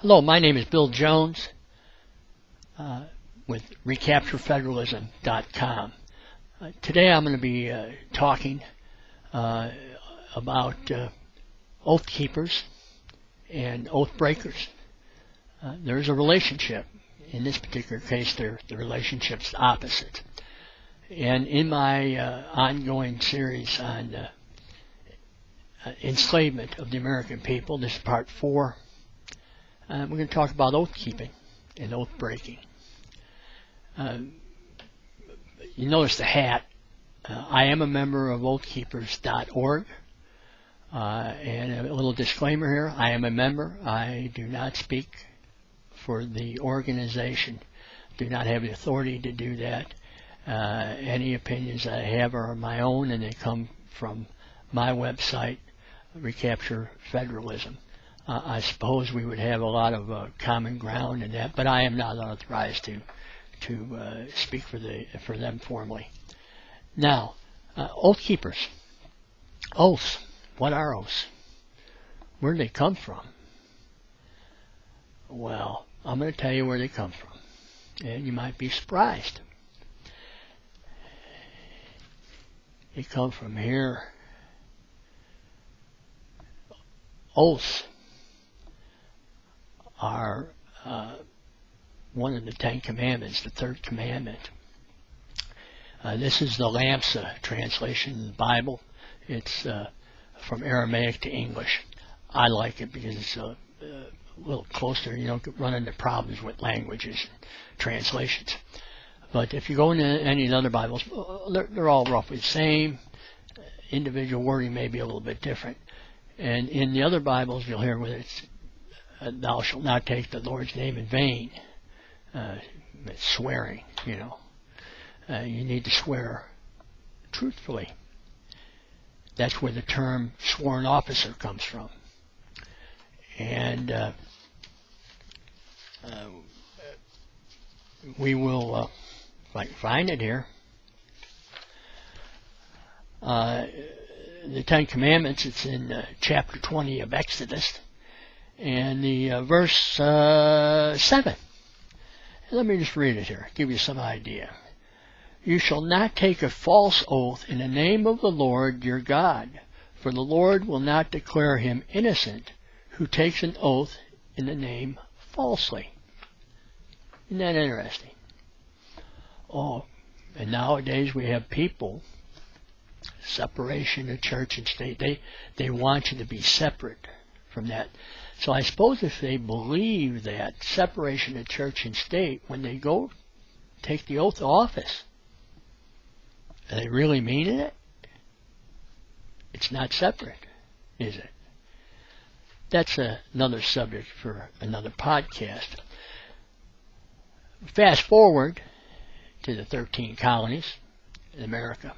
Hello, my name is Bill Jones with recapturefederalism.com. Today I'm going to be talking about oath keepers and oath breakers. There's a relationship. In this particular case, the relationship's opposite. And in my ongoing series on enslavement of the American people, this is part 4. We're going to talk about oath keeping and oath breaking. You notice the hat. I am a member of oathkeepers.org. And a little disclaimer here. I am a member. I do not speak for the organization. Do not have the authority to do that. Any opinions I have are my own, and they come from my website, Recapture Federalism. I suppose we would have a lot of common ground in that, but I am not authorized to speak for them formally. Now, oath keepers. Oaths. What are oaths? Where do they come from? Well, I'm going to tell you where they come from, and you might be surprised. They come from here. Oaths are one of the 10 commandments, the 3rd commandment. This is the Lamsa translation of the Bible. It's from Aramaic to English. I like it because it's a little closer. You don't run into problems with languages and translations. But if you go into any of the other Bibles, they're all roughly the same. Individual wording may be a little bit different. And in the other Bibles, you'll hear whether it's thou shalt not take the Lord's name in vain. It's swearing, you know. You need to swear truthfully. That's where the term sworn officer comes from. And we will, if I can find it here, the 10 Commandments, it's in chapter 20 of Exodus, and the verse 7. Let me just read it here, give you some idea. You shall not take a false oath in the name of the Lord your God, for the Lord will not declare him innocent who takes an oath in the name falsely. Isn't that interesting? Oh, and nowadays we have people, separation of church and state. They want you to be separate from that. So I suppose if they believe that separation of church and state, when they go take the oath of office, are they really meaning it? It's not separate, is it? That's another subject for another podcast. Fast forward to the 13 colonies in America.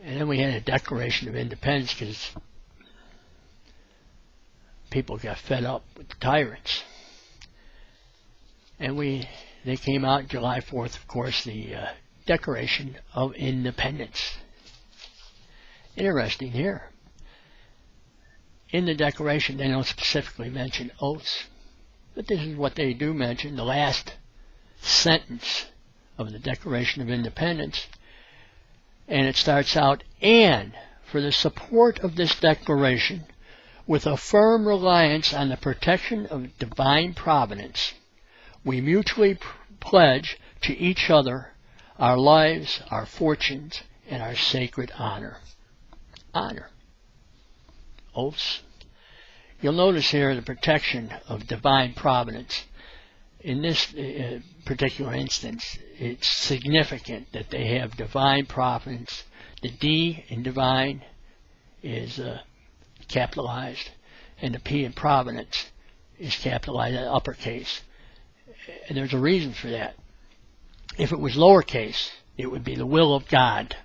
And then we had a Declaration of Independence because people got fed up with the tyrants. And they came out July 4th, of course, the Declaration of Independence. Interesting here. In the Declaration, they don't specifically mention oaths. But this is what they do mention. The last sentence of the Declaration of Independence. And it starts out, and for the support of this declaration, with a firm reliance on the protection of divine providence, we mutually pledge to each other our lives, our fortunes, and our sacred honor. Honor. Oaths. You'll notice here the protection of divine providence. In this particular instance, it's significant that they have divine providence. The D in divine is capitalized, and the P in providence is capitalized in uppercase. And there's a reason for that. If it was lowercase, it would be the will of God.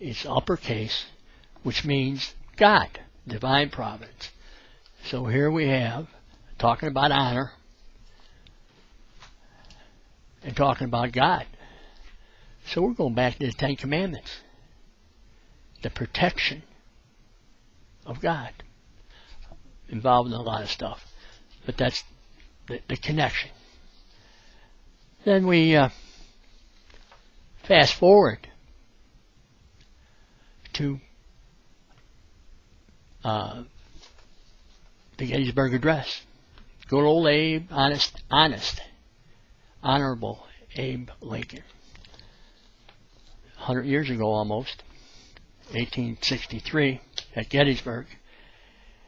It's uppercase, which means God, divine providence. So here we have, talking about honor, and talking about God. So we're going back to the 10 Commandments. The protection of God. Involved in a lot of stuff. But that's the connection. Then we fast forward to the Gettysburg Address. Good old Abe, honest, honorable Abe Lincoln. 100 years ago almost, 1863 at Gettysburg.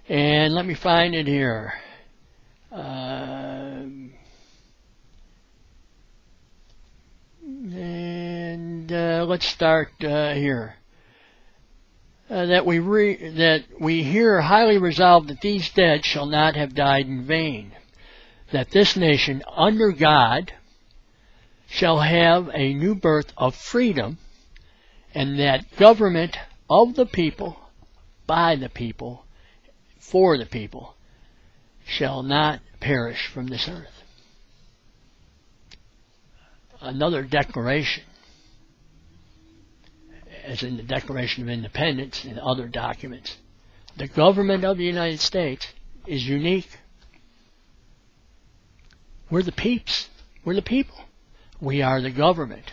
And let me find it here. Let's start here. That we here highly resolve that these dead shall not have died in vain, that this nation under God shall have a new birth of freedom, and that government of the people, by the people, for the people, shall not perish from this earth. Another declaration, as in the Declaration of Independence and other documents. The government of the United States is unique. We're the peeps. We're the people. We are the government.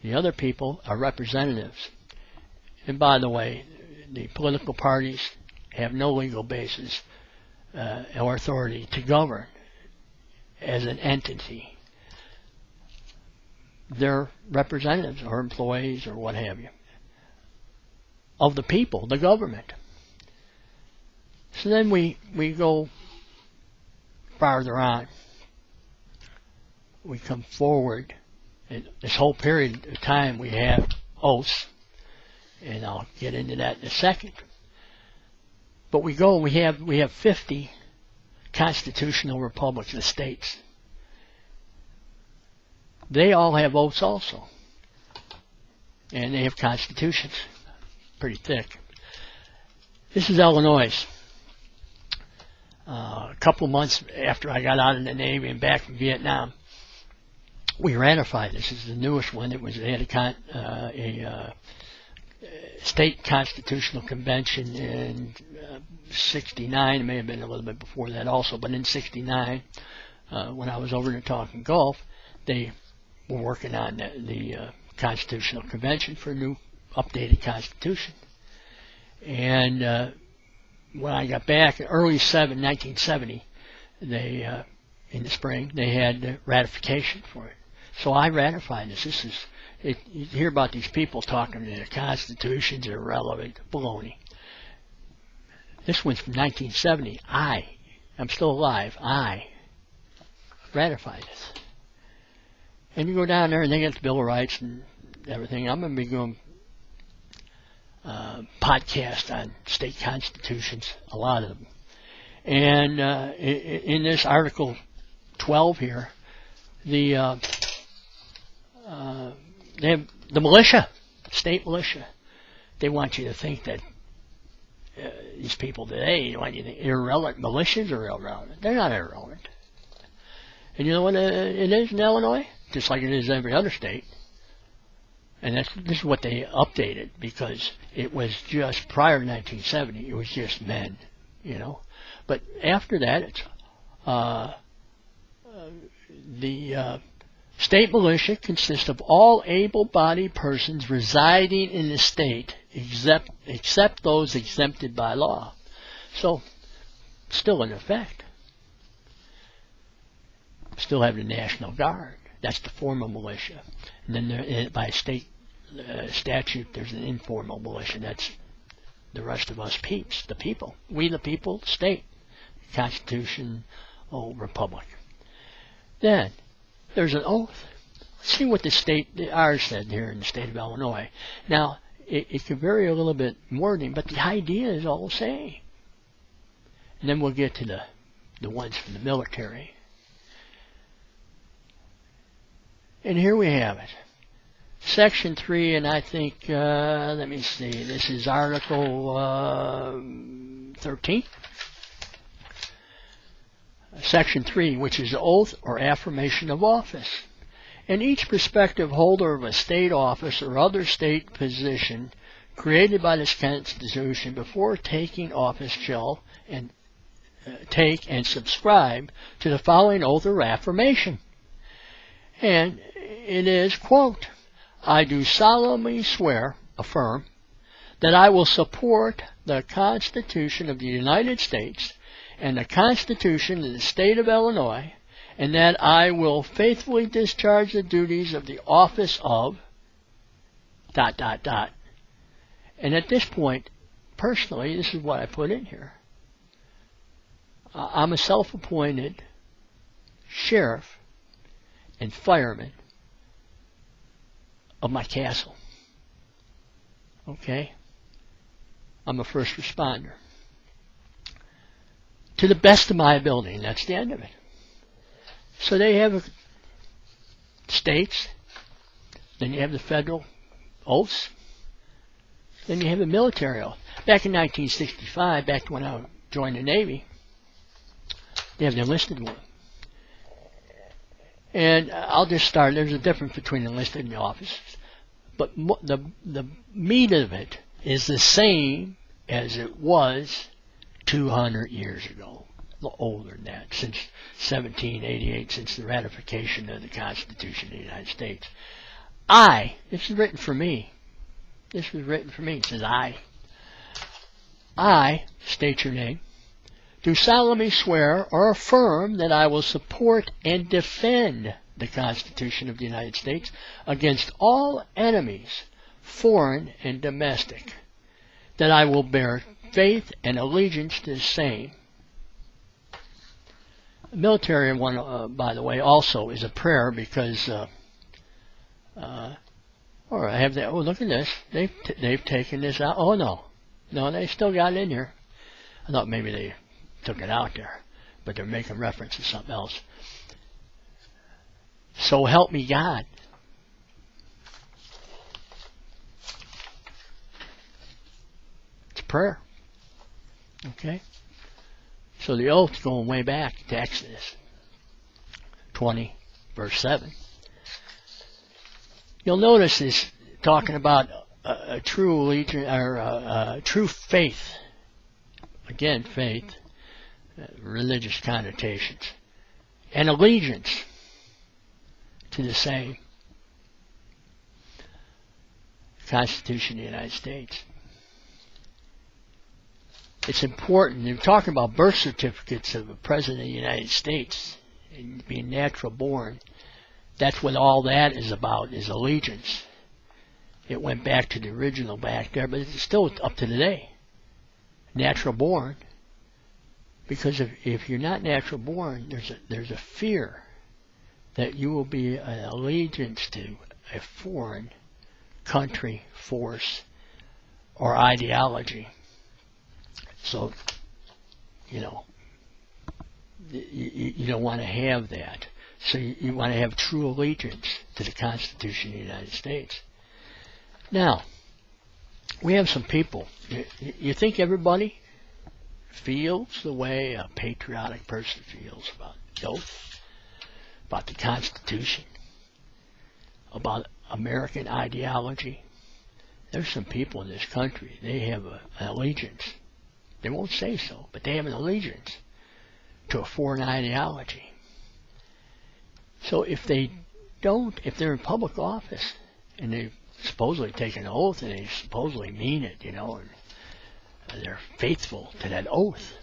The other people are representatives. And by the way, the political parties have no legal basis or authority to govern as an entity. They're representatives or employees or what have you of the people, the government. So then we go farther on. We come forward. And this whole period of time we have oaths, and I'll get into that in a second. But we have 50 constitutional republics, the states. They all have oaths also. And they have constitutions. Pretty thick. This is Illinois. A couple months after I got out of the Navy and back from Vietnam, we ratified this. This is the newest one. They had a state constitutional convention in 69. It may have been a little bit before that also, but in 69, when I was over in the Tonkin Gulf, they were working on the constitutional convention for a new updated constitution. And when I got back, early 1970, they in the spring, they had ratification for it. So I ratified this. You hear about these people talking that the constitutions are irrelevant. Baloney. This one's from 1970. I'm still alive. I ratified this. And you go down there and they get the Bill of Rights and everything. I'm going to be doing podcasts on state constitutions, a lot of them. And in this Article 12 here, they have the militia, state militia. They want you to think that these people today, they want you to think irrelevant. Militias are irrelevant. They're not irrelevant. And you know what it is in Illinois? Just like it is in every other state. And this is what they updated, because it was just prior to 1970, it was just men, you know. But after that, it's the state militia consists of all able-bodied persons residing in the state, except those exempted by law. So, still in effect. Still have the National Guard. That's the formal militia. And then by state statute, there's an informal militia. That's the rest of us peeps, the people. We the people, state. Constitution, republic. Then, there's an oath. Let's see what ours said here in the state of Illinois. Now, it can vary a little bit wording, but the idea is all the same. And then we'll get to the ones from the military. And here we have it. Section 3, and I think, let me see, this is Article 13. Section 3, which is oath or affirmation of office. And each prospective holder of a state office or other state position created by this Constitution before taking office shall, and take and subscribe to the following oath or affirmation. And it is, quote, I do solemnly swear, affirm, that I will support the Constitution of the United States and the Constitution of the State of Illinois, and that I will faithfully discharge the duties of the office of ... And at this point, personally, this is what I put in here. I'm a self-appointed sheriff and fireman of my castle. Okay? I'm a first responder. To the best of my ability, and that's the end of it. So they have states, then you have the federal oaths, then you have the military oath. Back in 1965, back when I joined the Navy, they have the enlisted one. And I'll just start. There's a difference between enlisted and the officers. But the meat of it is the same as it was 200 years ago. A little older than that, since 1788, since the ratification of the Constitution of the United States. This is written for me. This was written for me. It says I state your name, do solemnly swear or affirm that I will support and defend the Constitution of the United States against all enemies, foreign and domestic, that I will bear faith and allegiance to the same. The military one, by the way, also is a prayer because, or I have that. Oh, look at this. They've taken this out. Oh no, they still got it in here. I thought maybe they took it out there, but they're making reference to something else. So help me God. It's a prayer. Okay? So the oath's going way back to Exodus 20, verse 7. You'll notice it's talking about a true allegiance, or true faith. Again, faith, religious connotations, and allegiance to the same Constitution of the United States. It's important. They're talking about birth certificates of a president of the United States and being natural born. That's what all that is about, is allegiance. It went back to the original back there, but it's still up to today. Natural born. Because if you're not natural born, there's a fear that you will be an allegiance to a foreign country, force, or ideology. So, you don't want to have that. So you want to have true allegiance to the Constitution of the United States. Now, we have some people. You think everybody feels the way a patriotic person feels about the oath, about the Constitution, about American ideology? There's some people in this country, they have an allegiance. They won't say so, but they have an allegiance to a foreign ideology. So if they're in public office and they supposedly take an oath and they supposedly mean it, and they're faithful to that oath.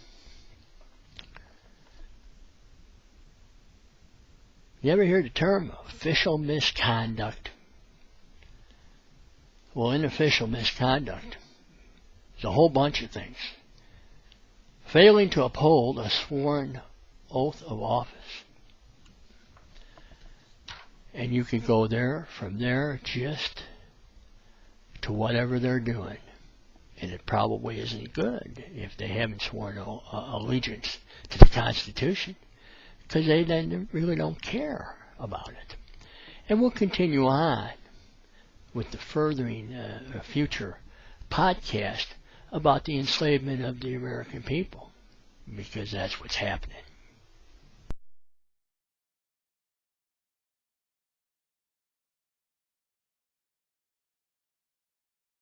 You ever hear the term official misconduct? Well, in official misconduct, there's a whole bunch of things. Failing to uphold a sworn oath of office. And you can go from there just to whatever they're doing. And it probably isn't good if they haven't sworn allegiance to the Constitution, because they then really don't care about it. And we'll continue on with the furthering future podcast about the enslavement of the American people, because that's what's happening.